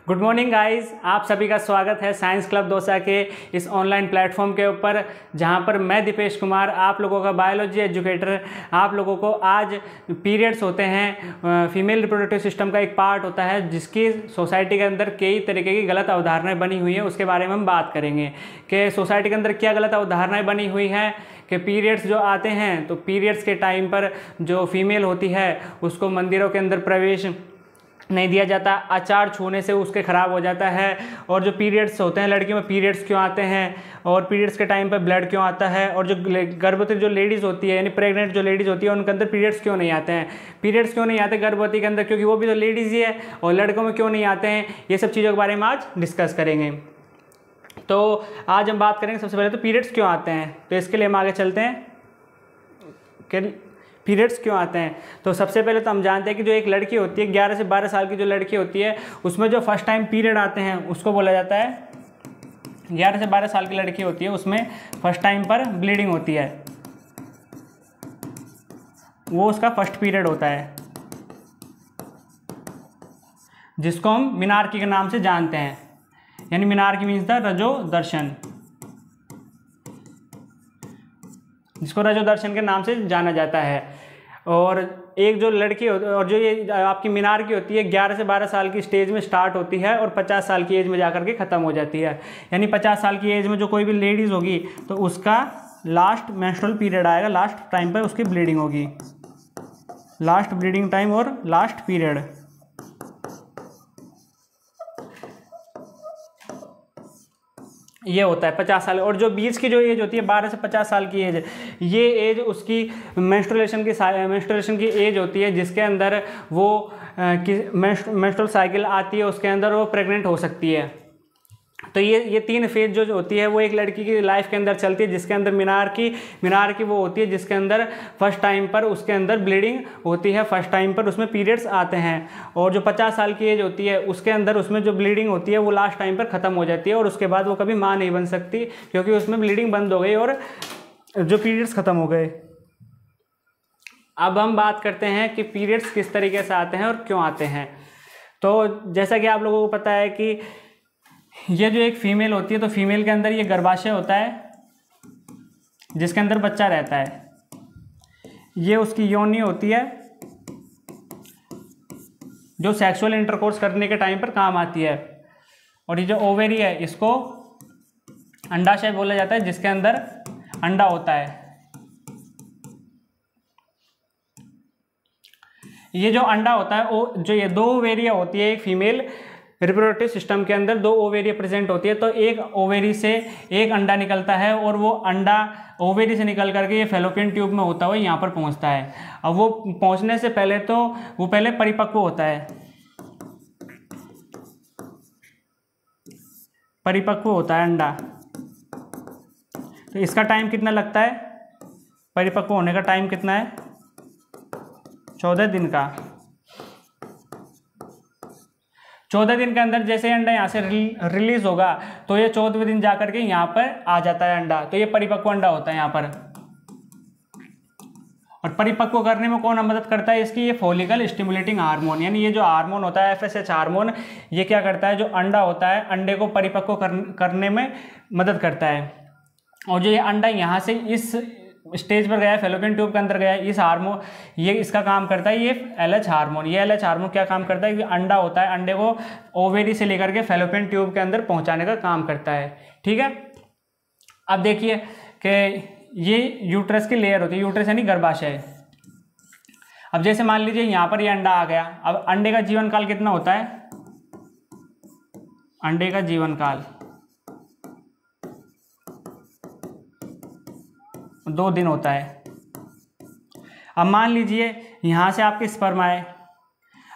Good morning guys, आप सभी का स्वागत है साइंस क्लब दौसा के इस ऑनलाइन प्लेटफॉर्म के ऊपर, जहां पर मैं दीपेश कुमार आप लोगों का बायोलॉजी एजुकेटर आप लोगों को आज पीरियड्स होते हैं, फीमेल रिप्रोडक्टिव सिस्टम का एक पार्ट होता है जिसकी सोसाइटी के अंदर कई तरीके की गलत अवधारणाएं बनी हुई है। उसके बारे में हम बात करेंगे कि सोसाइटी के अंदर क्या गलत अवधारणाएं बनी हुई हैं कि पीरियड्स जो आते हैं तो पीरियड्स के टाइम पर जो फीमेल होती है उसको मंदिरों के अंदर प्रवेश नहीं दिया जाता, आचार छूने से उसके ख़राब हो जाता है। और जो पीरियड्स होते हैं लड़कियों में पीरियड्स क्यों आते हैं और पीरियड्स के टाइम पर ब्लड क्यों आता है, और जो गर्भवती जो लेडीज़ होती है यानी प्रेग्नेंट जो लेडीज़ होती है उनके अंदर पीरियड्स क्यों नहीं आते हैं। पीरियड्स क्यों नहीं आते गर्भवती के अंदर, क्योंकि वो भी तो लेडीज़ ही है, और लड़कों में क्यों नहीं आते हैं। ये सब चीज़ों के बारे में आज डिस्कस करेंगे। तो आज हम बात करेंगे सबसे पहले तो पीरियड्स क्यों आते हैं। तो इसके लिए हम आगे चलते हैं कि पीरियड्स क्यों आते हैं। तो सबसे पहले तो हम जानते हैं कि जो एक लड़की होती है 11 से 12 साल की जो लड़की होती है उसमें जो फर्स्ट टाइम पीरियड आते हैं उसको बोला जाता है, 11 से 12 साल की लड़की होती है उसमें फर्स्ट टाइम पर ब्लीडिंग होती है, वो उसका फर्स्ट पीरियड होता है जिसको हम मीनार्की के नाम से जानते हैं। यानी मीनार्की मीन्स द रजो दर्शन, जिसको रजो दर्शन के नाम से जाना जाता है। और एक जो लड़की और जो ये आपकी मीनार्की होती है 11 से 12 साल की स्टेज में स्टार्ट होती है और 50 साल की एज में जाकर के ख़त्म हो जाती है। यानी 50 साल की एज में जो कोई भी लेडीज़ होगी तो उसका लास्ट मेंस्ट्रुअल पीरियड आएगा, लास्ट टाइम पर उसकी ब्लीडिंग होगी, लास्ट ब्लीडिंग टाइम और लास्ट पीरियड। ये होता है 50 साल। और जो बीच की जो एज होती है 12 से 50 साल की एज, ये एज उसकी मेंस्ट्रुएशन की एज होती है जिसके अंदर वो मेंस्ट्रुअल साइकिल आती है, उसके अंदर वो प्रेग्नेंट हो सकती है। तो ये तीन फेज जो होती है वो एक लड़की की लाइफ के अंदर चलती है, जिसके अंदर मीनार्की वो होती है जिसके अंदर फर्स्ट टाइम पर उसके अंदर ब्लीडिंग होती है, फर्स्ट टाइम पर उसमें पीरियड्स आते हैं। और जो 50 साल की एज होती है उसके अंदर उसमें जो ब्लीडिंग होती है वो लास्ट टाइम पर ख़त्म हो जाती है और उसके बाद वो कभी माँ नहीं बन सकती क्योंकि उसमें ब्लीडिंग बंद हो गई और जो पीरियड्स ख़त्म हो गए। अब हम बात करते हैं कि पीरियड्स किस तरीके से आते हैं और क्यों आते हैं। तो जैसा कि आप लोगों को पता है कि ये जो एक फीमेल होती है तो फीमेल के अंदर ये गर्भाशय होता है जिसके अंदर बच्चा रहता है, ये उसकी योनि होती है जो सेक्सुअल इंटरकोर्स करने के टाइम पर काम आती है। और ये जो ओवेरी है इसको अंडाशय बोला जाता है जिसके अंदर अंडा होता है। ये जो अंडा होता है जो ये दो ओवेरिया होती है, एक फीमेल रिप्रोडक्टिव सिस्टम के अंदर दो ओवेरी प्रेजेंट होती है। तो एक ओवेरी से एक अंडा निकलता है और वो अंडा ओवेरी से निकल करके ये फैलोपियन ट्यूब में होता हुआ यहाँ पर पहुँचता है। अब वो पहुँचने से पहले तो वो पहले परिपक्व होता है, परिपक्व होता है अंडा। तो इसका टाइम कितना लगता है, परिपक्व होने का टाइम कितना है, 14 दिन का। 14 दिन के अंदर जैसे अंडा यहाँ से रिलीज होगा तो ये 14वें दिन जाकर के यहाँ पर आ जाता है अंडा, तो ये परिपक्व अंडा होता है यहाँ पर। और परिपक्व करने में कौन मदद करता है इसकी, ये फॉलिकल स्टिमुलेटिंग हार्मोन, यानी ये जो हार्मोन होता है FSH हार्मोन, ये क्या करता है, जो अंडा होता है अंडे को परिपक्व करने में मदद करता है। और जो ये अंडा यहाँ से इस स्टेज पर गया है, फैलोपियन ट्यूब के अंदर गया है, इस हार्मोन ये इसका काम करता है ये LH हार्मोन। ये LH हार्मोन क्या काम करता है कि अंडा होता है, अंडे को ओवेरी से लेकर के फैलोपियन ट्यूब के अंदर पहुंचाने का काम करता है। ठीक है, अब देखिए कि ये यूट्रस की लेयर होती है, यूट्रस यानी गर्भाशय। अब जैसे मान लीजिए यहाँ पर ये अंडा आ गया, अब अंडे का जीवन काल कितना होता है, अंडे का जीवन काल 2 दिन होता है। अब मान लीजिए यहाँ से आपके स्पर्म आए,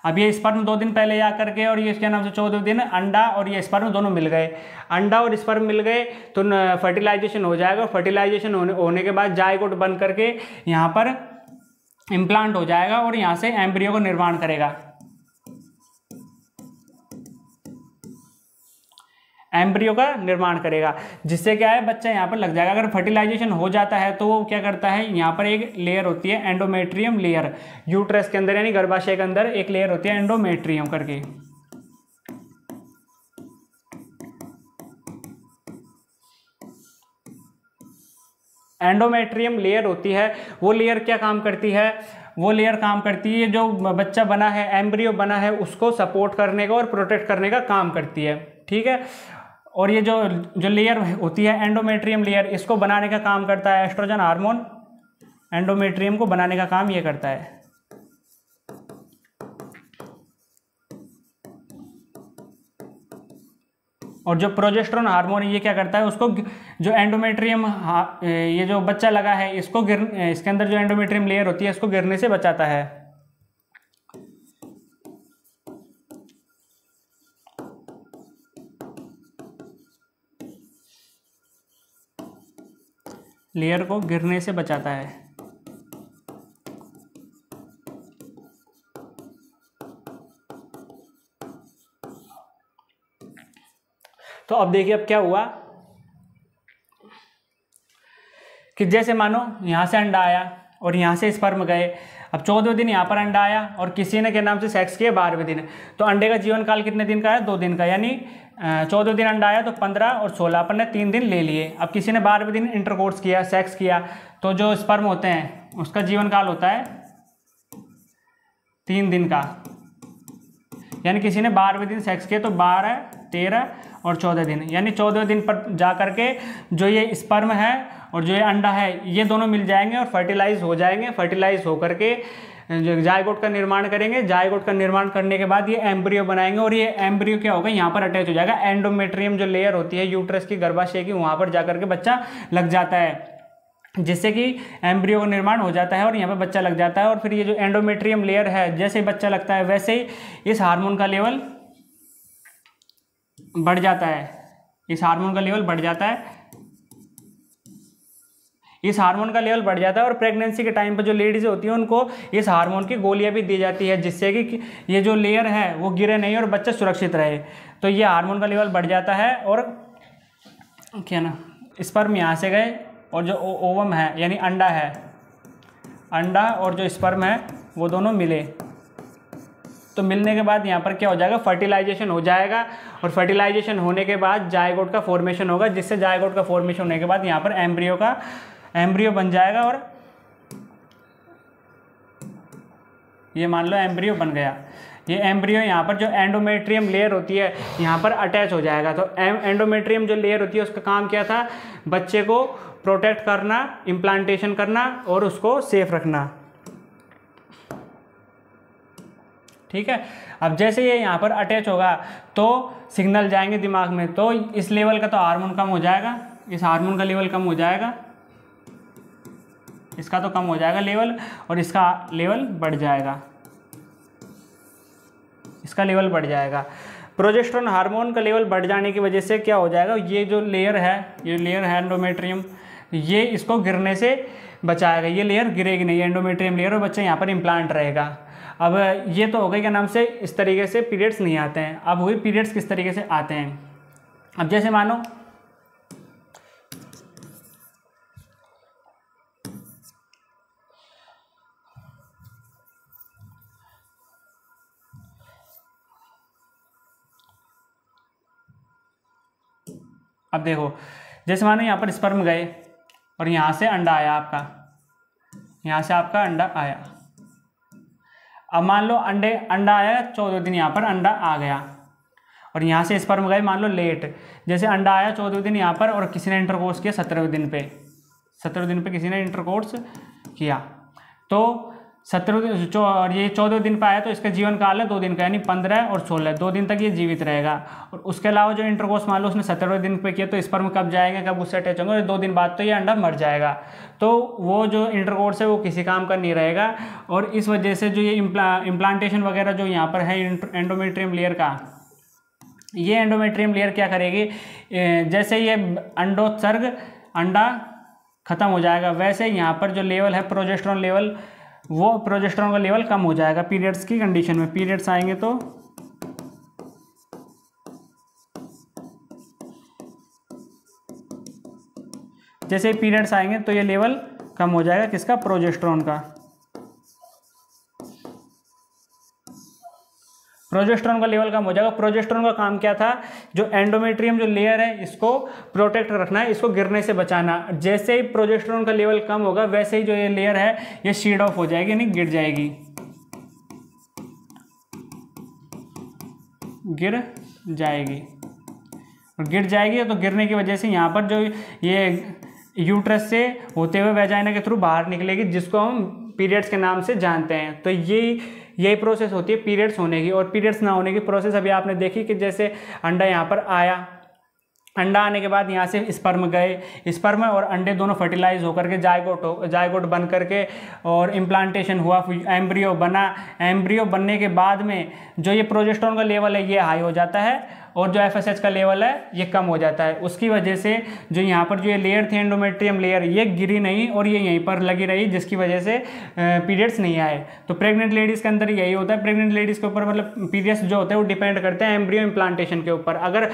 अब ये स्पर्म 2 दिन पहले आ करके और ये इसके नाम से 14वें दिन अंडा और ये स्पर्म दोनों मिल गए, अंडा और स्पर्म मिल गए तो फर्टिलाइजेशन हो जाएगा। फर्टिलाइजेशन होने के बाद जायगोट बन करके यहाँ पर इम्प्लांट हो जाएगा और यहाँ से एम्ब्रियो को निर्माण करेगा। एम्ब्रियो का निर्माण करेगा जिससे क्या है बच्चा यहाँ पर लग जाएगा। अगर फर्टिलाइजेशन हो जाता है तो वो क्या करता है, यहाँ पर एक लेयर होती है एंडोमेट्रियम लेयर, यूट्रस के अंदर यानी गर्भाशय के अंदर एक लेयर होती है एंडोमेट्रियम करके। एंडोमेट्रियम लेयर होती है, वो लेयर क्या काम करती है, वो लेयर काम करती है जो बच्चा बना है, एम्ब्रियो बना है, उसको सपोर्ट करने का और प्रोटेक्ट करने का काम करती है। ठीक है, और ये जो जो लेयर होती है एंडोमेट्रियम लेयर, इसको बनाने का काम करता है एस्ट्रोजन हार्मोन। एंडोमेट्रियम को बनाने का काम ये करता है। और जो प्रोजेस्टेरोन हार्मोन ये क्या करता है, उसको जो एंडोमेट्रियम ये जो बच्चा लगा है इसको इसके अंदर जो एंडोमेट्रियम लेयर होती है इसको गिरने से बचाता है। लेयर को गिरने से बचाता है। तो अब देखिए अब क्या हुआ कि जैसे मानो यहाँ से अंडा आया और यहाँ से स्पर्म गए। अब 14वें दिन यहाँ पर अंडा आया और किसी ने के नाम से सेक्स किया 12वें दिन, तो अंडे का जीवन काल कितने दिन का है, 2 दिन का। यानी 14वें दिन अंडा आया तो 15 और 16 अपन ने 3 दिन ले लिए। अब किसी ने 12वें दिन इंटरकोर्स किया, सेक्स किया, तो जो स्पर्म होते हैं उसका जीवन काल होता है 3 दिन का। यानी किसी ने 12वें दिन सेक्स किया तो 12, 13 और 14 दिन, यानी 14वें दिन पर जा करके जो ये स्पर्म है और जो ये अंडा है ये दोनों मिल जाएंगे और फर्टिलाइज हो जाएंगे। फर्टिलाइज होकर के जायगोट का निर्माण करेंगे। जायगोट का निर्माण करने के बाद ये एम्ब्रियो बनाएंगे और ये एम्ब्रियो क्या होगा, यहाँ पर अटैच हो जाएगा। एंडोमेट्रियम जो लेयर होती है यूट्रस की, गर्भाशय की, वहाँ पर जाकर के बच्चा लग जाता है, जिससे कि एम्ब्रियो का निर्माण हो जाता है और यहाँ पर बच्चा लग जाता है। और फिर ये जो एंडोमेट्रियम लेयर है, जैसे ही बच्चा लगता है वैसे ही इस हार्मोन का लेवल बढ़ जाता है। इस हार्मोन का लेवल बढ़ जाता है, इस हार्मोन का लेवल बढ़ जाता है। और प्रेगनेंसी के टाइम पर जो लेडीज होती हैं उनको इस हार्मोन की गोलियां भी दी जाती है, जिससे कि ये जो लेयर है वो गिरे नहीं और बच्चा सुरक्षित रहे। तो ये हार्मोन का लेवल बढ़ जाता है और क्या ना, स्पर्म यहाँ से गए और जो ओवम है यानी अंडा है, अंडा और जो स्पर्म है वो दोनों मिले। तो मिलने के बाद यहाँ पर क्या हो जाएगा, फर्टिलाइजेशन हो जाएगा। और फर्टिलाइजेशन होने के बाद जायगोट का फॉर्मेशन होगा, जिससे जायगोट का फॉर्मेशन होने के बाद यहाँ पर एम्ब्रियो बन जाएगा। और ये मान लो एम्ब्रियो बन गया। ये एम्ब्रियो यहाँ पर जो एंडोमेट्रियम लेयर होती है यहाँ पर अटैच हो जाएगा। तो एंडोमेट्रियम जो लेयर होती है उसका काम क्या था, बच्चे को प्रोटेक्ट करना, इम्प्लांटेशन करना और उसको सेफ रखना। ठीक है, अब जैसे ये यहाँ पर अटैच होगा तो सिग्नल जाएंगे दिमाग में, तो इस लेवल का तो हार्मोन कम हो जाएगा, इस हार्मोन का लेवल कम हो जाएगा, इसका तो कम हो जाएगा लेवल, और इसका लेवल बढ़ जाएगा, इसका लेवल बढ़ जाएगा। प्रोजेस्टेरोन हार्मोन का लेवल बढ़ जाने की वजह से क्या हो जाएगा, ये जो लेयर है, ये लेयर है एंडोमेट्रियम, ये इसको गिरने से बचाएगा। ये लेयर गिरेगी नहीं, एंडोमेट्रियम लेयर, और बच्चा यहाँ पर इम्प्लांट रहेगा। अब ये तो हो गई क्या नाम से, इस तरीके से पीरियड्स नहीं आते हैं। अब हुई पीरियड्स किस तरीके से आते हैं। अब जैसे मानो अब देखो, जैसे मानो यहाँ पर स्पर्म गए और यहाँ से अंडा आया आपका, यहाँ से आपका अंडा आया। अब मान लो अंडा आया 14 दिन, यहाँ पर अंडा आ गया और यहाँ से स्पर्म गए मान लो लेट। जैसे अंडा आया 14 दिन यहाँ पर और किसी ने इंटरकोर्स किया 17वें दिन पे, 17वें दिन पे किसी ने इंटरकोर्स किया, तो 17वें और ये 14वें दिन पे आया तो इसका जीवन काल है 2 दिन का, यानी 15 और 16, 2 दिन तक ये जीवित रहेगा। और उसके अलावा जो इंटरकोर्स मान लो उसने 17वें दिन पे किया तो स्पर्म कब जाएंगे, कब उससे अटैच होंगे, और 2 दिन बाद तो ये अंडा मर जाएगा। तो वो जो इंटरकोर्स है वो किसी काम का नहीं रहेगा। और इस वजह से जो ये इम्प्लांटेशन वगैरह जो यहाँ पर है एंडोमेट्रियम लेयर का, ये एंडोमेट्रियम लेयर क्या करेगी, जैसे ये अंडोत्सर्ग, अंडा खत्म हो जाएगा, वैसे यहाँ पर जो लेवल है प्रोजेस्टेरोन लेवल, वो प्रोजेस्टेरोन का लेवल कम हो जाएगा पीरियड्स की कंडीशन में। पीरियड्स आएंगे तो जैसे ही पीरियड्स आएंगे तो ये लेवल कम हो जाएगा, किसका, प्रोजेस्टेरोन का। प्रोजेस्टेरोन का लेवल कम हो जाएगा। प्रोजेस्टेरोन का काम क्या था, जो एंडोमेट्रियम जो लेयर है इसको प्रोटेक्ट रखना है, इसको गिरने से बचाना। जैसे ही प्रोजेस्टेरोन का लेवल कम होगा वैसे ही जो ये लेयर है ये शीड ऑफ हो जाएगी, यानी गिर जाएगी, गिर जाएगी। और गिर जाएगी तो गिरने की वजह से यहाँ पर जो ये यूट्रस से होते हुए वेजाइना के थ्रू बाहर निकलेगी, जिसको हम पीरियड्स के नाम से जानते हैं। तो यही प्रोसेस होती है पीरियड्स होने की। और पीरियड्स ना होने की प्रोसेस अभी आपने देखी कि जैसे अंडा यहाँ पर आया, अंडा आने के बाद यहाँ से स्पर्म गए, स्पर्म और अंडे दोनों फर्टिलाइज होकर के जायगोट बन करके और इम्प्लांटेशन हुआ, एम्ब्रियो बना। एम्ब्रियो बनने के बाद में जो ये प्रोजेस्टेरोन का लेवल है ये हाई हो जाता है और जो FSH का लेवल है ये कम हो जाता है। उसकी वजह से जो यहाँ पर जो ये लेयर थी एंडोमेट्रियम लेयर, ये गिरी नहीं और ये यहीं पर लगी रही, जिसकी वजह से पीरियड्स नहीं आए। तो प्रेग्नेंट लेडीज़ के अंदर यही होता है। प्रेग्नेंट लेडीज़ के ऊपर मतलब पीरियड्स जो होते हैं वो डिपेंड करते हैं एम्ब्रियो इम्प्लांटेशन के ऊपर। अगर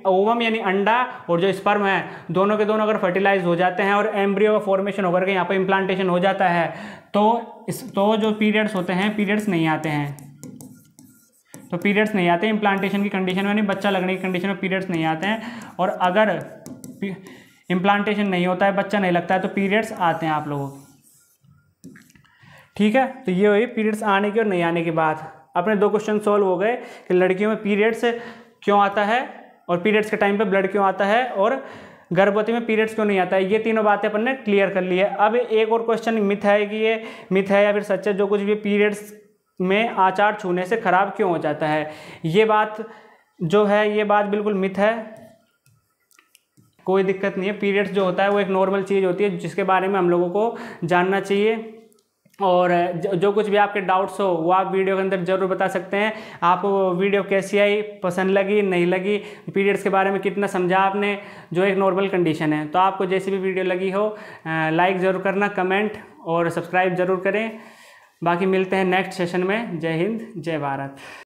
ओवम यानी अंडा और जो स्पर्म है दोनों के दोनों अगर फर्टिलाइज हो जाते हैं और एम्ब्रियो का फॉर्मेशन होकर के यहाँ पर इम्प्लांटेशन हो जाता है तो जो पीरियड्स होते हैं पीरियड्स नहीं आते हैं। तो पीरियड्स नहीं आते इम्प्लांटेशन की कंडीशन में, यानी बच्चा लगने की कंडीशन में पीरियड्स नहीं आते हैं। और अगर इम्प्लांटेशन नहीं होता है, बच्चा नहीं लगता है, तो पीरियड्स आते हैं आप लोगों को। ठीक है, तो ये हुई पीरियड्स आने की और नहीं आने की बात। अपने 2 क्वेश्चन सॉल्व हो गए कि लड़कियों में पीरियड्स क्यों आता है और पीरियड्स के टाइम पे ब्लड क्यों आता है और गर्भवती में पीरियड्स क्यों नहीं आता है। ये तीनों बातें अपन ने क्लियर कर ली है। अब एक और क्वेश्चन मिथ है कि ये मिथ है या फिर सच है, जो कुछ भी पीरियड्स में आचार छूने से खराब क्यों हो जाता है, ये बात जो है ये बात बिल्कुल मिथ है, कोई दिक्कत नहीं है। पीरियड्स जो होता है वो एक नॉर्मल चीज़ होती है जिसके बारे में हम लोगों को जानना चाहिए। और जो कुछ भी आपके डाउट्स हो वो आप वीडियो के अंदर ज़रूर बता सकते हैं। आपको वीडियो कैसी आई, पसंद लगी नहीं लगी, पीरियड्स के बारे में कितना समझा आपने, जो एक नॉर्मल कंडीशन है। तो आपको जैसी भी वीडियो लगी हो लाइक ज़रूर करना, कमेंट और सब्सक्राइब ज़रूर करें। बाकी मिलते हैं नेक्स्ट सेशन में। जय हिंद, जय भारत।